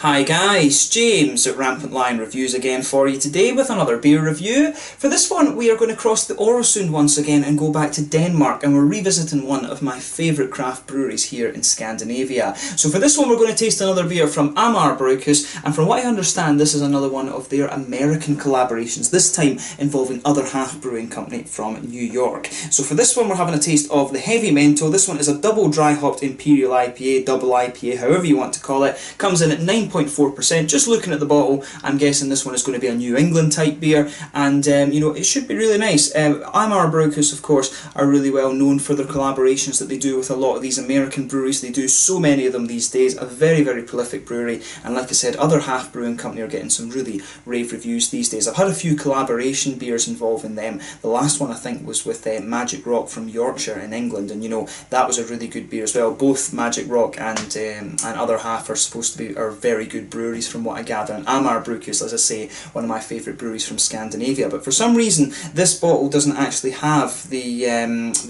Hi guys, James at RampantLionReviews again for you today with another beer review. For this one we are going to cross the Øresund once again and go back to Denmark, and we're revisiting one of my favourite craft breweries here in Scandinavia. So for this one we're going to taste another beer from Amager Bryghus, and from what I understand this is another one of their American collaborations, this time involving Other Half Brewing Company from New York. So for this one we're having a taste of the Heavy Mental. This one is a double dry hopped Imperial IPA, double IPA, however you want to call it. Comes in at 9.4%. Just looking at the bottle, I'm guessing this one is going to be a New England type beer, and you know, it should be really nice. Amager Bryghus, of course, are really well known for their collaborations that they do with a lot of these American breweries. They do so many of them these days. A very, very prolific brewery, and like I said, Other Half Brewing Company are getting some really rave reviews these days. I've had a few collaboration beers involving them. The last one I think was with Magic Rock from Yorkshire in England, and you know, that was a really good beer as well. Both Magic Rock and Other Half are supposed to be very good breweries from what I gather, and Amager Bryghus, as I say, one of my favourite breweries from Scandinavia. But for some reason this bottle doesn't actually have the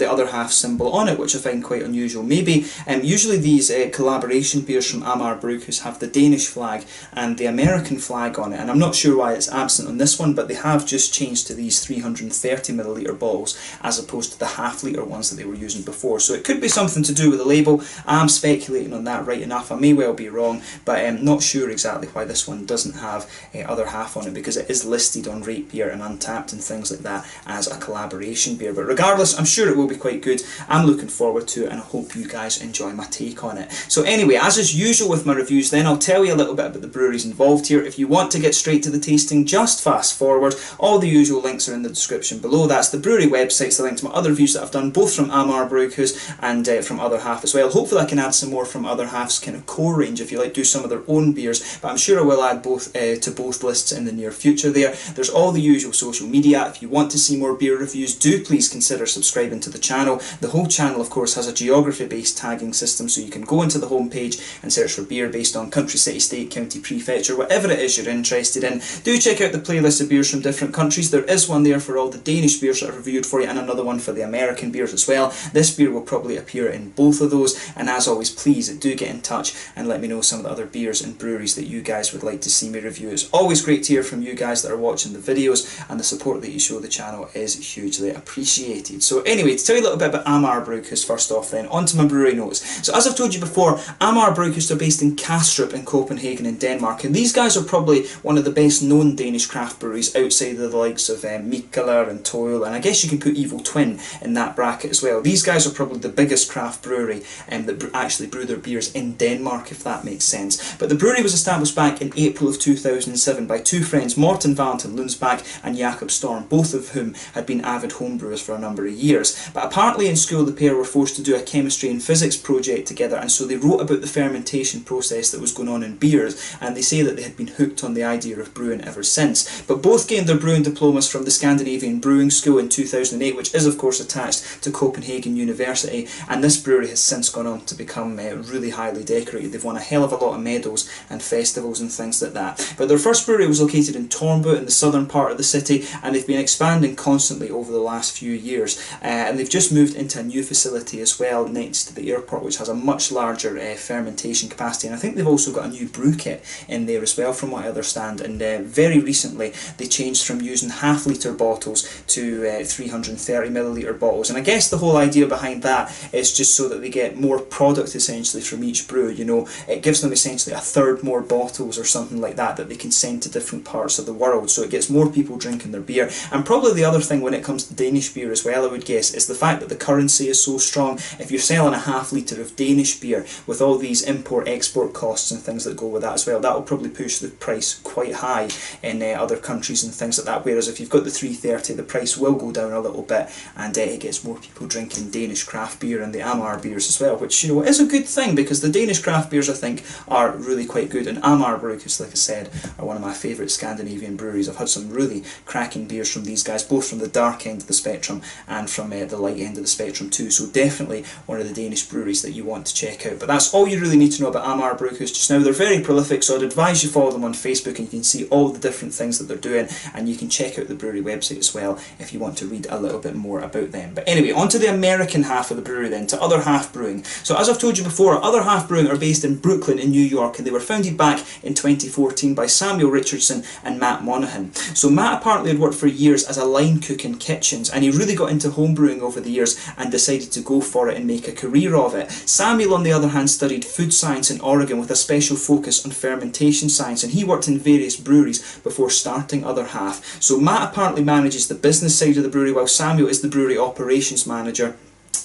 Other Half symbol on it, which I find quite unusual. Maybe usually these collaboration beers from Amager Bryghus have the Danish flag and the American flag on it, and I'm not sure why it's absent on this one, but they have just changed to these 330ml bottles as opposed to the half-litre ones that they were using before. So it could be something to do with the label. I'm speculating on that right enough. I may well be wrong, but I'm not sure exactly why this one doesn't have Other Half on it, because it is listed on Rate Beer and Untappd and things like that as a collaboration beer. But regardless, I'm sure it will be quite good. I'm looking forward to it, and I hope you guys enjoy my take on it. So anyway, as is usual with my reviews then, I'll tell you a little bit about the breweries involved here. If you want to get straight to the tasting, just fast forward. All the usual links are in the description below. That's the brewery websites, the link to my other reviews that I've done, both from Amager Bryghus and from Other Half as well. Hopefully I can add some more from Other Half's kind of core range if you like do some of their own beers, but I'm sure I will add both to both lists in the near future there. There's all the usual social media. If you want to see more beer reviews, do please consider subscribing to the channel. The whole channel of course has a geography based tagging system, so you can go into the home page and search for beer based on country, city, state, county, prefecture, whatever it is you're interested in. Do check out the playlist of beers from different countries. There is one there for all the Danish beers that I've reviewed for you, and another one for the American beers as well. This beer will probably appear in both of those, and as always, please do get in touch and let me know some of the other beers and breweries that you guys would like to see me review. It's always great to hear from you guys that are watching the videos, and the support that you show the channel is hugely appreciated. So anyway, to tell you a little bit about Amager Bryghus first off then, onto my brewery notes. So as I've told you before, Amager Bryghus are based in Kastrup in Copenhagen in Denmark, and these guys are probably one of the best known Danish craft breweries outside of the likes of Mikkeller and Toil, and I guess you can put Evil Twin in that bracket as well. These guys are probably the biggest craft brewery that actually brew their beers in Denmark, if that makes sense. But the brewery was established back in April of 2007 by two friends, Morten Valentin Lundsbach and Jakob Storm, both of whom had been avid homebrewers for a number of years. But apparently in school the pair were forced to do a chemistry and physics project together, and so they wrote about the fermentation process that was going on in beers, and they say that they had been hooked on the idea of brewing ever since. But both gained their brewing diplomas from the Scandinavian Brewing School in 2008, which is of course attached to Copenhagen University, and this brewery has since gone on to become really highly decorated. They've won a hell of a lot of medals and festivals and things like that. But their first brewery was located in Tornbo in the southern part of the city, and they've been expanding constantly over the last few years, and they've just moved into a new facility as well next to the airport, which has a much larger fermentation capacity, and I think they've also got a new brew kit in there as well from what I understand. And very recently they changed from using half-litre bottles to 330ml bottles, and I guess the whole idea behind that is just so that they get more product essentially from each brew. You know, it gives them essentially a third more bottles or something like that that they can send to different parts of the world, so it gets more people drinking their beer. And probably the other thing when it comes to Danish beer as well, I would guess, is the fact that the currency is so strong. If you're selling a half-litre of Danish beer with all these import-export costs and things that go with that as well, that will probably push the price quite high in other countries and things like that, whereas if you've got the 330, the price will go down a little bit, and it gets more people drinking Danish craft beer and the Amager beers as well, which, you know, is a good thing, because the Danish craft beers I think are really quite good, and Amager Bryghus, like I said, are one of my favourite Scandinavian breweries. I've had some really cracking beers from these guys, both from the dark end of the spectrum and from the light end of the spectrum too, so definitely one of the Danish breweries that you want to check out. But that's all you really need to know about Amager Bryghus just now. They're very prolific, so I'd advise you follow them on Facebook, and you can see all the different things that they're doing, and you can check out the brewery website as well if you want to read a little bit more about them. But anyway, on to the American half of the brewery then, to Other Half Brewing. So as I've told you before, Other Half Brewing are based in Brooklyn in New York, and they were were founded back in 2014 by Samuel Richardson and Matt Monaghan. So Matt apparently had worked for years as a line cook in kitchens, and he really got into homebrewing over the years and decided to go for it and make a career of it. Samuel, on the other hand, studied food science in Oregon with a special focus on fermentation science, and he worked in various breweries before starting Other Half. So Matt apparently manages the business side of the brewery, while Samuel is the brewery operations manager,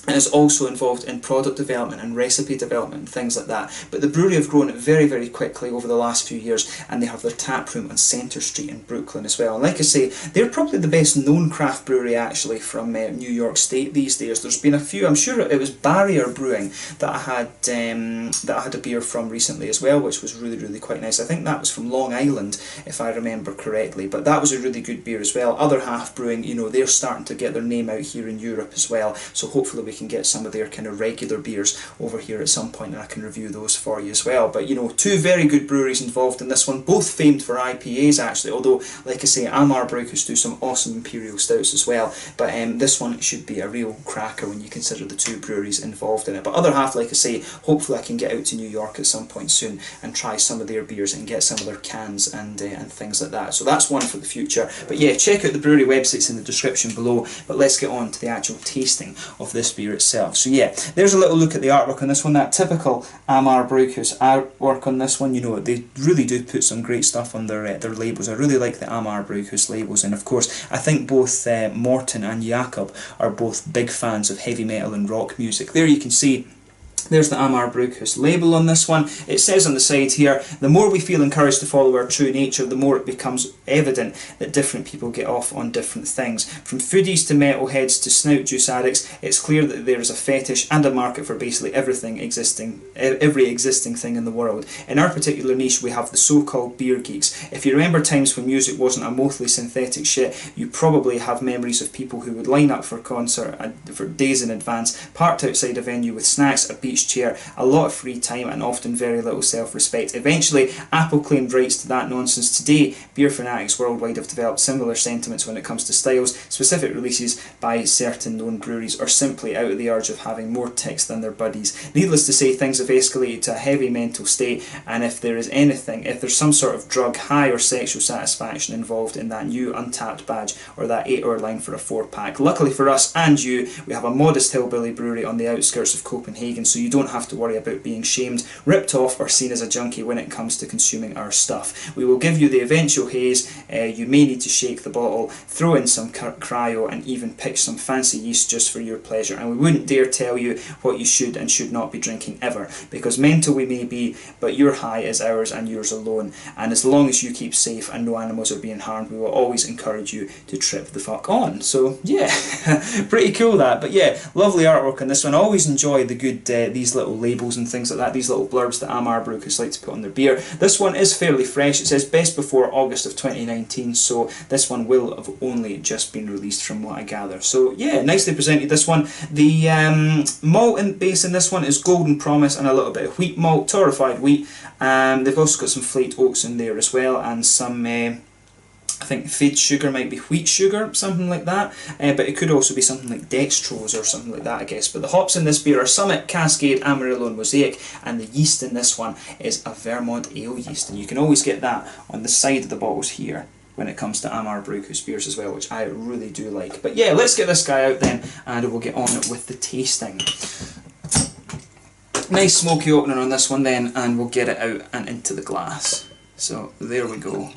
and is also involved in product development and recipe development and things like that. But the brewery have grown very, very quickly over the last few years, and they have their tap room on Centre Street in Brooklyn as well. And like I say, they're probably the best known craft brewery actually from New York State these days. There's been a few, I'm sure it was Barrier Brewing that I had a beer from recently as well, which was really, really quite nice. I think that was from Long Island, if I remember correctly, but that was a really good beer as well. Other Half Brewing, you know, they're starting to get their name out here in Europe as well, so hopefully we can get some of their kind of regular beers over here at some point, and I can review those for you as well. But you know, two very good breweries involved in this one, both famed for IPAs actually, although like I say, Amager Bryghus do some awesome Imperial stouts as well, but this one should be a real cracker when you consider the two breweries involved in it. But Other Half, like I say, hopefully I can get out to New York at some point soon and try some of their beers and get some of their cans and things like that. So that's one for the future. But yeah, check out the brewery websites in the description below, but let's get on to the actual tasting of this beer itself. So yeah, there's a little look at the artwork on this one, that typical Amager Bryghus artwork on this one. You know, they really do put some great stuff on their labels. I really like the Amager Bryghus labels, and of course I think both Morten and Jakob are both big fans of heavy metal and rock music. There you can see there's the Amager Bryghus label on this one. It says on the side here, the more we feel encouraged to follow our true nature, the more it becomes evident that different people get off on different things. From foodies to metalheads to snout juice addicts, it's clear that there is a fetish and a market for basically every existing thing in the world. In our particular niche, we have the so-called beer geeks. If you remember times when music wasn't a mostly synthetic shit, you probably have memories of people who would line up for a concert for days in advance, parked outside a venue with snacks, a beach chair, a lot of free time, and often very little self-respect. Eventually, Apple claimed rights to that nonsense. Today, beer fanatics worldwide have developed similar sentiments when it comes to styles, specific releases by certain known breweries, or simply out of the urge of having more ticks than their buddies. Needless to say, things have escalated to a heavy mental state, and if there's some sort of drug, high, or sexual satisfaction involved in that new Untappd badge or that 8-hour line for a 4-pack. Luckily for us and you, we have a modest hillbilly brewery on the outskirts of Copenhagen, so you don't have to worry about being shamed, ripped off, or seen as a junkie when it comes to consuming our stuff. We will give you the eventual haze. You may need to shake the bottle, throw in some cryo, and even pitch some fancy yeast just for your pleasure. And we wouldn't dare tell you what you should and should not be drinking ever, because mental we may be, but your high is ours and yours alone. And as long as you keep safe and no animals are being harmed, we will always encourage you to trip the fuck on. So yeah, pretty cool that. But yeah, lovely artwork on this one. I always enjoy the good these little labels and things like that, these little blurbs that Amager Bryghus like to put on their beer. This one is fairly fresh. It says best before August of 2019, so this one will have only just been released from what I gather. So yeah, nicely presented this one. The malt base in this one is Golden Promise and a little bit of wheat malt, torrefied wheat. They've also got some flaked oats in there as well, and some I think fade sugar might be wheat sugar, something like that, but it could also be something like dextrose or something like that, I guess. But the hops in this beer are Summit, Cascade, Amarillo and Mosaic, and the yeast in this one is a Vermont ale yeast, and you can always get that on the side of the bottles here when it comes to Amager Bryghus beers as well, which I really do like. But yeah, let's get this guy out then, and we'll get on with the tasting. Nice smoky opener on this one then, and we'll get it out and into the glass. So there we go.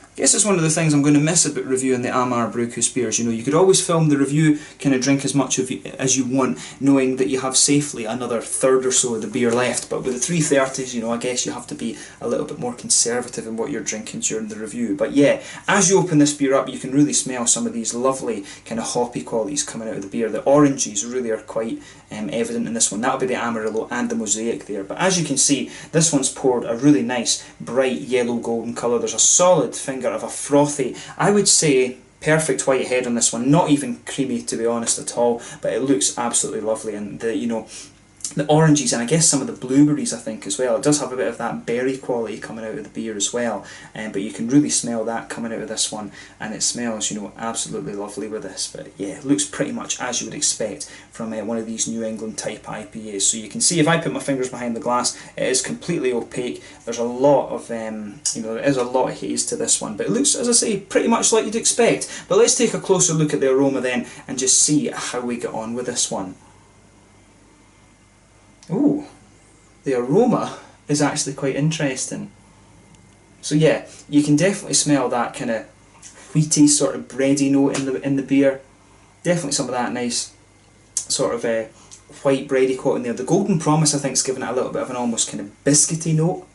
I guess it's one of the things I'm going to miss about reviewing the Amager Bryghus beers. You know, you could always film the review, kind of drink as much as you want, knowing that you have safely another third or so of the beer left. But with the 330s, you know, I guess you have to be a little bit more conservative in what you're drinking during the review. But yeah, as you open this beer up, you can really smell some of these lovely kind of hoppy qualities coming out of the beer. The oranges really are quite evident in this one. That'll be the Amarillo and the Mosaic there. But as you can see, this one's poured a really nice, bright yellow golden colour. There's a solid finger of a frothy, I would say, perfect white head on this one. Not even creamy, to be honest, at all, but it looks absolutely lovely. And the, you know, the oranges, and I guess some of the blueberries I think as well. It does have a bit of that berry quality coming out of the beer as well, but you can really smell that coming out of this one, and it smells, you know, absolutely lovely with this. But yeah, it looks pretty much as you would expect from one of these New England type IPAs. So you can see if I put my fingers behind the glass, it is completely opaque. There's a lot of, you know, there is a lot of haze to this one, but it looks, as I say, pretty much like you'd expect. But let's take a closer look at the aroma then and just see how we get on with this one. Ooh, the aroma is actually quite interesting. So yeah, you can definitely smell that kind of wheaty sort of bready note in the beer. Definitely some of that nice sort of white bready quality in there. The Golden Promise I think is giving it a little bit of an almost kind of biscuity note.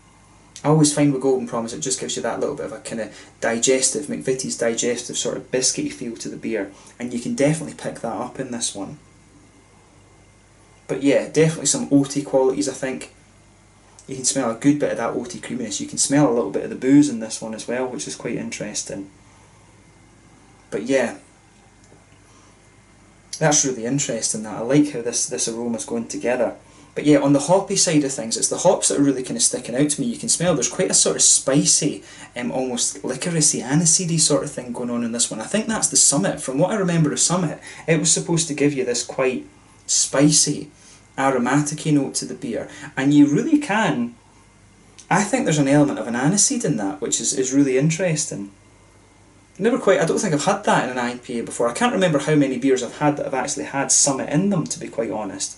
I always find with Golden Promise it just gives you that little bit of a kind of digestive, McVitie's digestive sort of biscuity feel to the beer, and you can definitely pick that up in this one. But yeah, definitely some oaty qualities I think. You can smell a good bit of that oaty creaminess. You can smell a little bit of the booze in this one as well, which is quite interesting. But yeah, that's really interesting. That I like how this aroma's going together. But yeah, on the hoppy side of things, it's the hops that are really kind of sticking out to me. You can smell there's quite a sort of spicy, almost licoricey, aniseedy sort of thing going on in this one. I think that's the Summit. From what I remember of Summit, it was supposed to give you this quite spicy, aromatic-y note to the beer, and you really can. I think there's an element of an aniseed in that, which is really interesting. I don't think I've had that in an IPA before. I can't remember how many beers I've had that have actually had Summit in them, to be quite honest.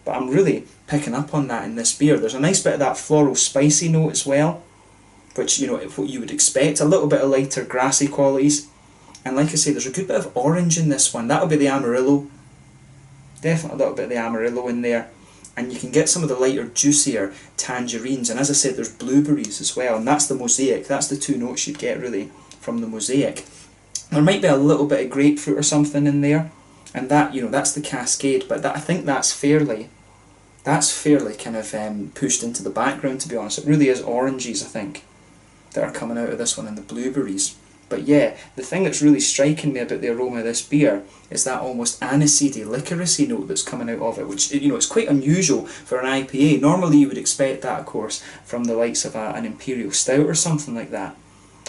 But I'm really picking up on that in this beer. There's a nice bit of that floral spicy note as well, which, you know, what you would expect. A little bit of lighter grassy qualities. And like I say, there's a good bit of orange in this one. That'll be the Amarillo. Definitely a little bit of the Amarillo in there. And you can get some of the lighter, juicier tangerines. And as I said, there's blueberries as well. And that's the Mosaic. That's the two notes you'd get, really, from the Mosaic. There might be a little bit of grapefruit or something in there. And that, you know, that's the Cascade. But that, I think that's fairly kind of pushed into the background, to be honest. It really is oranges, I think, that are coming out of this one, and the blueberries. But yeah, the thing that's really striking me about the aroma of this beer is that almost aniseedy, licoricey note that's coming out of it, which, you know, it's quite unusual for an IPA. Normally you would expect that, of course, from the likes of an Imperial Stout or something like that.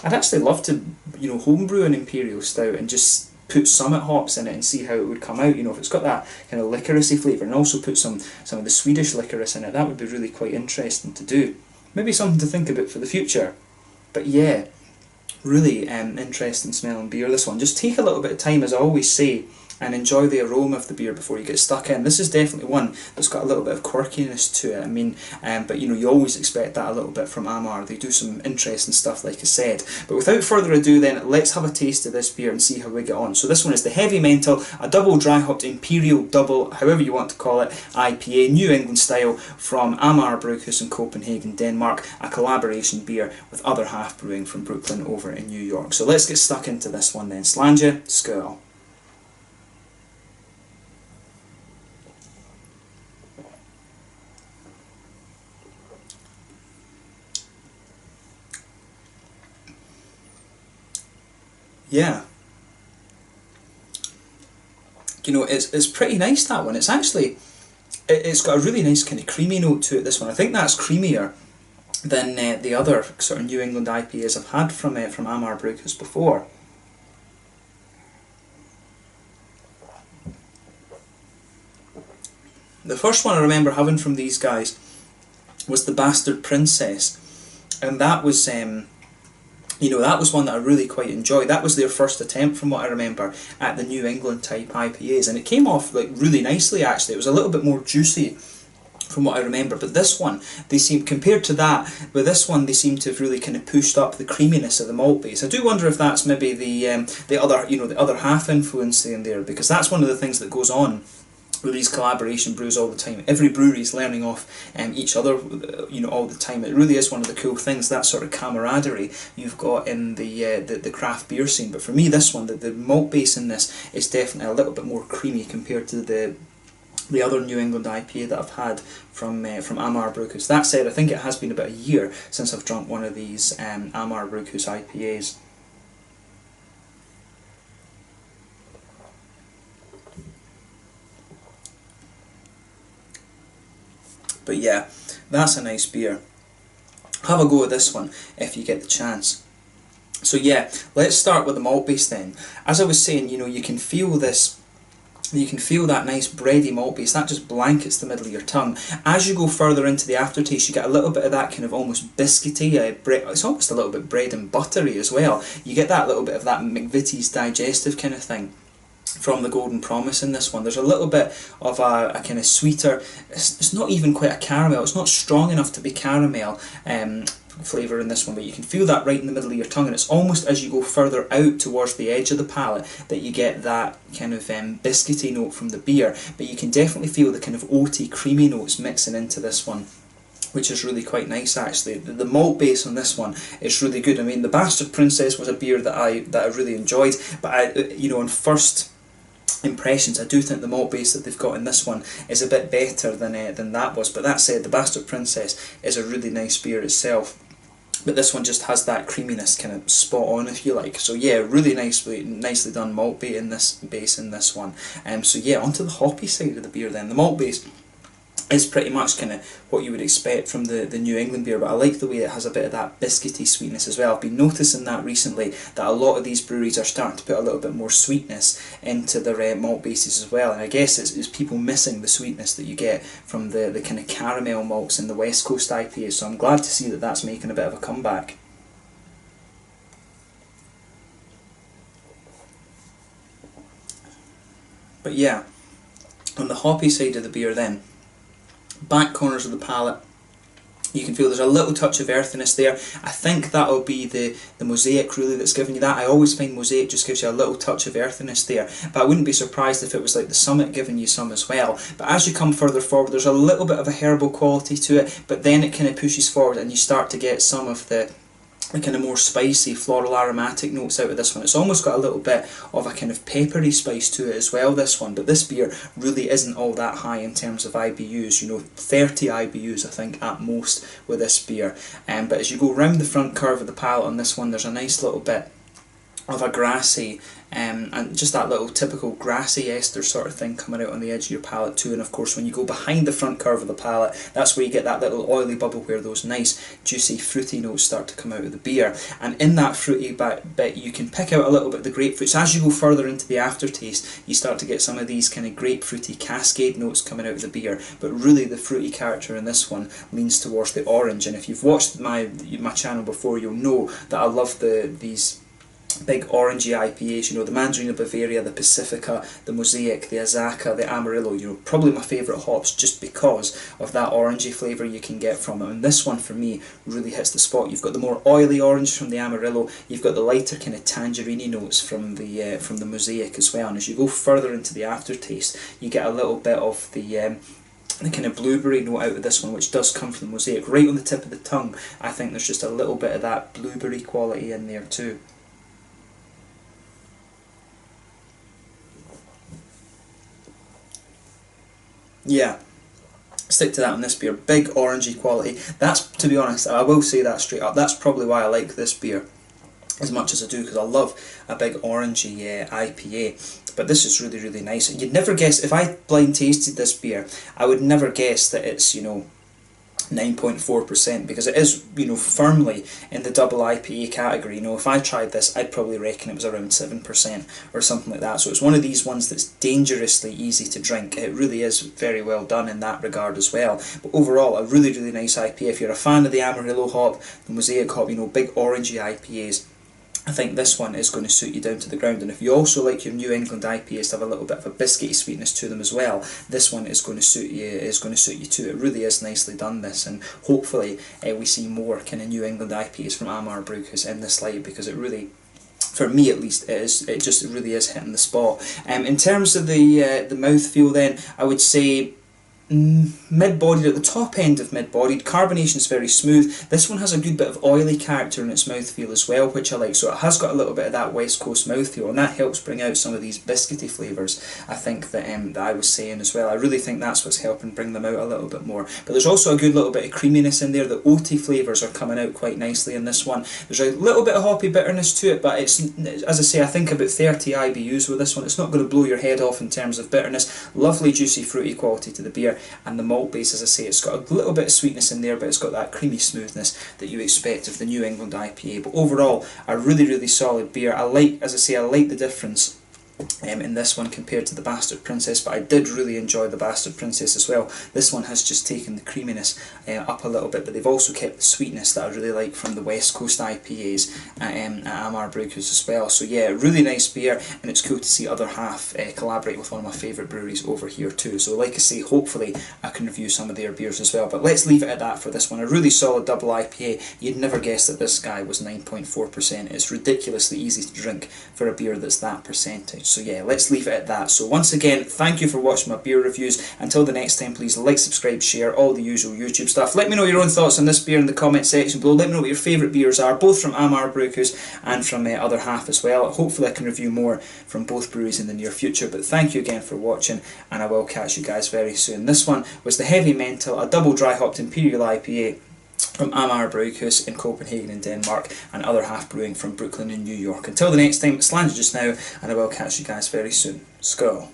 I'd actually love to, you know, homebrew an Imperial Stout and just put Summit hops in it and see how it would come out. You know, if it's got that kind of licoricey flavour, and also put some of the Swedish licorice in it, that would be really quite interesting to do. Maybe something to think about for the future. But yeah, really interesting smelling beer, this one. Just take a little bit of time, as I always say, and enjoy the aroma of the beer before you get stuck in. This is definitely one that's got a little bit of quirkiness to it. I mean, but you know, you always expect that a little bit from Amager. They do some interesting stuff, like I said. But without further ado then, let's have a taste of this beer and see how we get on. So this one is the Heavy Mental, a double dry hopped Imperial double, however you want to call it, IPA, New England style, from Amager Bryghus in Copenhagen, Denmark, a collaboration beer with Other Half Brewing from Brooklyn over in New York. So let's get stuck into this one then. Slange, skål. Yeah, you know, it's pretty nice, that one. It's actually, it's got a really nice kind of creamy note to it, this one. I think that's creamier than the other sort of New England IPAs I've had from Amager Bryghus before. The first one I remember having from these guys was the Bastard Princess, and that was you know, that was one that I really quite enjoyed. That was their first attempt, from what I remember, at the New England type IPAs, and it came off like really nicely actually. It was a little bit more juicy from what I remember, but this one, they seem, compared to that, with this one they seem to have really kind of pushed up the creaminess of the malt base. I do wonder if that's maybe the other, you know, the Other Half influence in there, because that's one of the things that goes on with these collaboration brews all the time. Every brewery is learning off each other, you know, all the time. It really is one of the cool things, that sort of camaraderie you've got in the craft beer scene. But for me, this one, the malt base in this is definitely a little bit more creamy compared to the other New England IPA that I've had from Amager Bryghus. That said, I think it has been about a year since I've drunk one of these Amager Bryghus IPAs. But yeah, that's a nice beer. Have a go at this one if you get the chance. So yeah, let's start with the malt base then. As I was saying, you know, you can feel this, you can feel that nice bready malt base, that just blankets the middle of your tongue. As you go further into the aftertaste, you get a little bit of that kind of almost biscuity, it's almost a little bit bread and buttery as well. You get that little bit of that McVitie's digestive kind of thing from the Golden Promise in this one. There's a little bit of a kind of sweeter, it's not even quite a caramel, it's not strong enough to be caramel flavour in this one, but you can feel that right in the middle of your tongue, and it's almost as you go further out towards the edge of the palate that you get that kind of biscuity note from the beer, but you can definitely feel the kind of oaty, creamy notes mixing into this one, which is really quite nice actually. The malt base on this one is really good. I mean, the Bastard Princess was a beer that I really enjoyed, but you know, on first impressions, I do think the malt base that they've got in this one is a bit better than that was. But that said, the Bastard Princess is a really nice beer itself. But this one just has that creaminess kind of spot on, if you like. So yeah, really nicely done malt base in this one. So yeah, onto the hoppy side of the beer then. The malt base is pretty much kind of what you would expect from the New England beer, but I like the way it has a bit of that biscuity sweetness as well. I've been noticing that recently, that a lot of these breweries are starting to put a little bit more sweetness into their malt bases as well, and I guess it's people missing the sweetness that you get from the kind of caramel malts in the West Coast IPAs, so I'm glad to see that that's making a bit of a comeback. But yeah, on the hoppy side of the beer then, back corners of the palate, you can feel there's a little touch of earthiness there. I think that'll be the Mosaic really that's giving you that. I always find Mosaic just gives you a little touch of earthiness there, but I wouldn't be surprised if it was like the Summit giving you some as well. But as you come further forward, there's a little bit of a herbal quality to it, but then it kind of pushes forward and you start to get some of the kind of more spicy floral aromatic notes out of this one. It's almost got a little bit of a kind of peppery spice to it as well, this one, but this beer really isn't all that high in terms of IBUs, you know, 30 IBUs I think at most with this beer. But as you go round the front curve of the palate on this one, there's a nice little bit of a grassy, and just that little typical grassy ester sort of thing coming out on the edge of your palate too. And of course when you go behind the front curve of the palate, that's where you get that little oily bubble where those nice juicy fruity notes start to come out of the beer, and in that fruity bit you can pick out a little bit of the grapefruit. So as you go further into the aftertaste, you start to get some of these kind of grapefruity cascade notes coming out of the beer, but really the fruity character in this one leans towards the orange. And if you've watched my channel before, you'll know that I love these big orangey IPAs, you know, the Mandarina Bavaria, the Pacifica, the Mosaic, the Azaka, the Amarillo, you know, probably my favourite hops just because of that orangey flavour you can get from them. And this one for me really hits the spot. You've got the more oily orange from the Amarillo, you've got the lighter kind of tangerine notes from the Mosaic as well, and as you go further into the aftertaste you get a little bit of the kind of blueberry note out of this one, which does come from the Mosaic. Right on the tip of the tongue, I think there's just a little bit of that blueberry quality in there too. Yeah, stick to that on this beer. Big orangey quality. That's, to be honest, I will say that straight up, that's probably why I like this beer as much as I do, because I love a big orangey IPA. But this is really, really nice. You'd never guess, if I blind tasted this beer, I would never guess that it's, you know, 9.4%, because it is, you know, firmly in the double IPA category. You know, if I tried this, I'd probably reckon it was around 7% or something like that. So it's one of these ones that's dangerously easy to drink. It really is very well done in that regard as well. But overall, a really, really nice IPA. If you're a fan of the Amarillo hop, the Mosaic hop, you know, big orangey IPAs, I think this one is going to suit you down to the ground. And if you also like your New England IPAs to have a little bit of a biscuity sweetness to them as well, this one is going to suit you too. It really is nicely done, this, and hopefully we see more kind of New England IPAs from Amager Bryghus in this light, because it really, for me at least, it really is hitting the spot. In terms of the mouthfeel then, I would say mid-bodied, at the top end of mid-bodied. Carbonation is very smooth. This one has a good bit of oily character in its mouthfeel as well, which I like, so it has got a little bit of that West Coast mouthfeel, and that helps bring out some of these biscuity flavours, I think, that I was saying as well. I really think that's what's helping bring them out a little bit more. But there's also a good little bit of creaminess in there. The oaty flavours are coming out quite nicely in this one. There's a little bit of hoppy bitterness to it, but it's, as I say, I think about 30 IBUs with this one. It's not going to blow your head off in terms of bitterness. Lovely juicy fruity quality to the beer. beer, and the malt base, as I say, it's got a little bit of sweetness in there, but it's got that creamy smoothness that you expect of the New England IPA. But overall, a really, really solid beer. I like, as I say, I like the difference in this one compared to the Bastard Princess, but I did really enjoy the Bastard Princess as well. This one has just taken the creaminess up a little bit, but they've also kept the sweetness that I really like from the West Coast IPAs at Amager Bryghus as well. So yeah, really nice beer, and it's cool to see Other Half collaborate with one of my favourite breweries over here too. So like I say, hopefully I can review some of their beers as well, but let's leave it at that for this one. A really solid double IPA. You'd never guess that this guy was 9.4%. It's ridiculously easy to drink for a beer that's that percentage. So yeah, let's leave it at that. So once again, thank you for watching my beer reviews. Until the next time, please like, subscribe, share, all the usual YouTube stuff. Let me know your own thoughts on this beer in the comment section below. Let me know what your favourite beers are, both from Amager Bryghus and from Other Half as well. Hopefully I can review more from both breweries in the near future, but thank you again for watching, and I will catch you guys very soon. This one was the Heavy Mental, a double dry hopped Imperial IPA from Amager Bryghus in Copenhagen in Denmark, and Other Half Brewing from Brooklyn in New York. Until the next time, it's Landed Just Now, and I will catch you guys very soon. Skål.